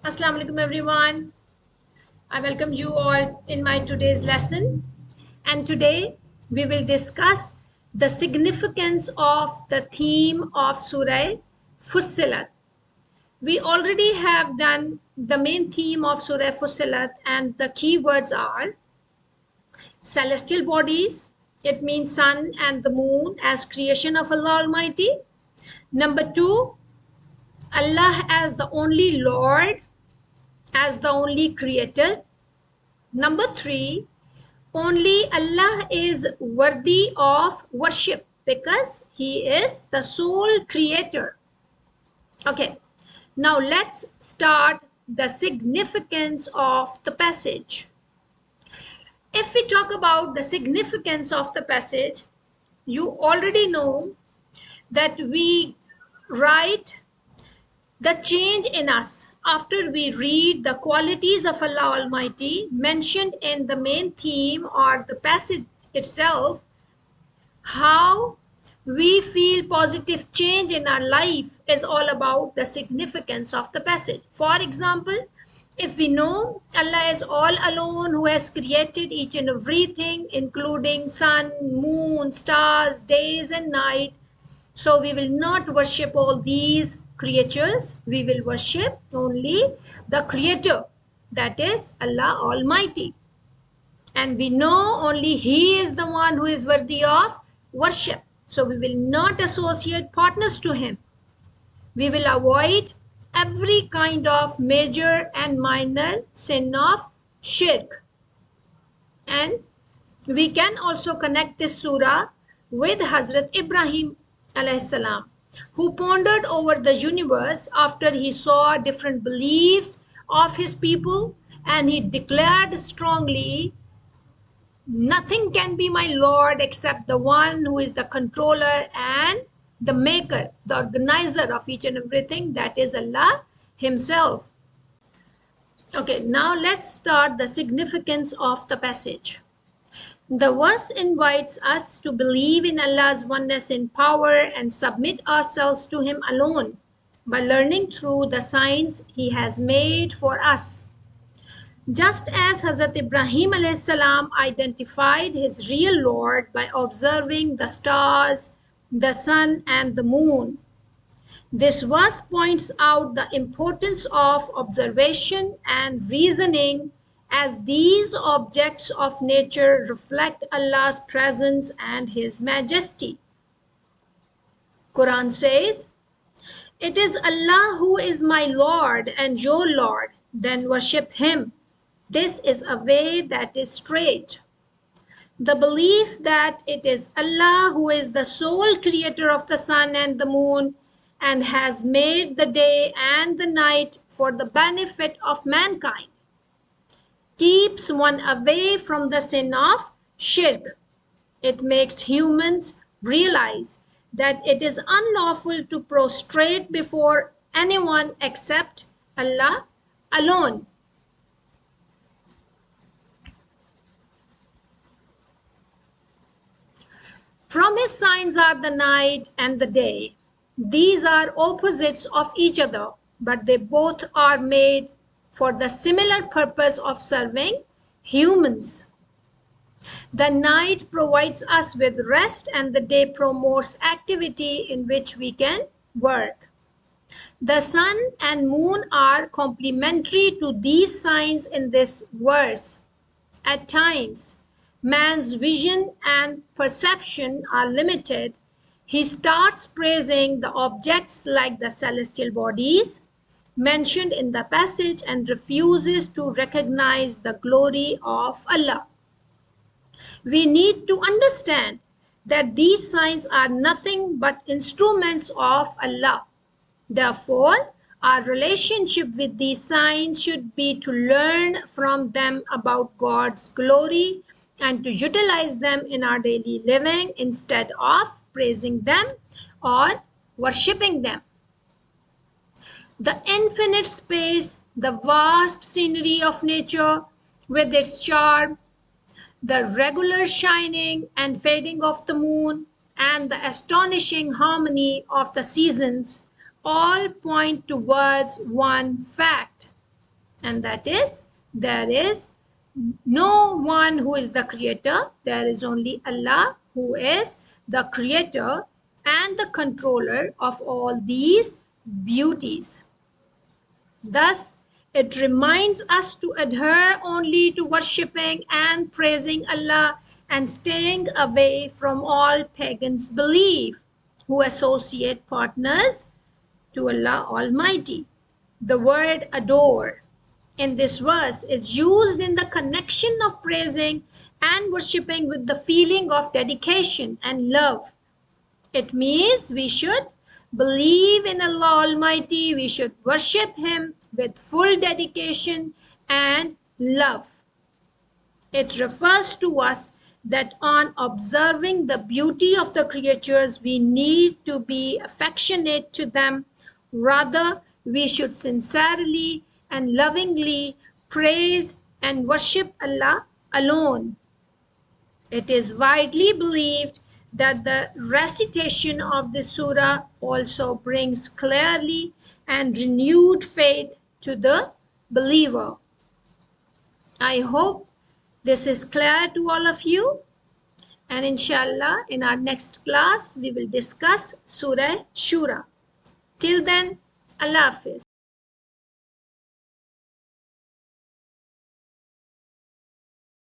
Assalamu alaikum everyone. I welcome you all in my today's lesson. And today we will discuss the significance of the theme of Surah Fussilat. We already have done the main theme of Surah Fussilat, and the key words are celestial bodies. It means sun and the moon as creation of Allah Almighty. Number 2, Allah as the only Lord, as the only creator. Number 3, only Allah is worthy of worship because He is the sole creator. Okay, now let's start the significance of the passage. If we talk about the significance of the passage, you already know that we write the change in us after we read the qualities of Allah Almighty mentioned in the main theme or the passage itself, how we feel positive change in our life is all about the significance of the passage. For example, if we know Allah is all alone who has created each and everything, including sun, moon, stars, days and night, so we will not worship all these creatures. We will worship only the creator, that is Allah Almighty. And we know only He is the one who is worthy of worship. So we will not associate partners to Him. We will avoid every kind of major and minor sin of shirk. And we can also connect this surah with Hazrat Ibrahim alayhi salam, who pondered over the universe after he saw different beliefs of his people, and he declared strongly, nothing can be my Lord except the one who is the controller and the maker, the organizer of each and everything, that is Allah Himself. Okay, now let's start the significance of the passage. The verse invites us to believe in Allah's oneness in power and submit ourselves to Him alone by learning through the signs He has made for us. Just as Hazrat Ibrahim alayhi salam identified his real Lord by observing the stars, the sun and the moon. This verse points out the importance of observation and reasoning, as these objects of nature reflect Allah's presence and His majesty. Quran says, "It is Allah who is my Lord and your Lord, then worship Him. This is a way that is straight." The belief that it is Allah who is the sole creator of the sun and the moon and has made the day and the night for the benefit of mankind keeps one away from the sin of shirk. It makes humans realize that it is unlawful to prostrate before anyone except Allah alone. From His signs are the night and the day. These are opposites of each other, but they both are made for the similar purpose of serving humans. The night provides us with rest and the day promotes activity in which we can work. The sun and moon are complementary to these signs in this verse. At times, man's vision and perception are limited. He starts praising the objects like the celestial bodies mentioned in the passage and refuses to recognize the glory of Allah. We need to understand that these signs are nothing but instruments of Allah. Therefore, our relationship with these signs should be to learn from them about God's glory and to utilize them in our daily living instead of praising them or worshipping them. The infinite space, the vast scenery of nature with its charm, the regular shining and fading of the moon, and the astonishing harmony of the seasons all point towards one fact. and that is, there is no one who is the creator. There is only Allah who is the creator and the controller of all these beauties. Thus, it reminds us to adhere only to worshipping and praising Allah and staying away from all pagans' belief who associate partners to Allah Almighty. The word adore in this verse is used in the connection of praising and worshipping with the feeling of dedication and love. It means we should believe in Allah Almighty, we should worship Him with full dedication and love. It refers to us that on observing the beauty of the creatures, we need to be affectionate to them. Rather, we should sincerely and lovingly praise and worship Allah alone. It is widely believed that the recitation of this surah also brings clearly and renewed faith to the believer. I hope this is clear to all of you, and inshallah in our next class we will discuss Surah Shura. Till then, Allah Hafiz.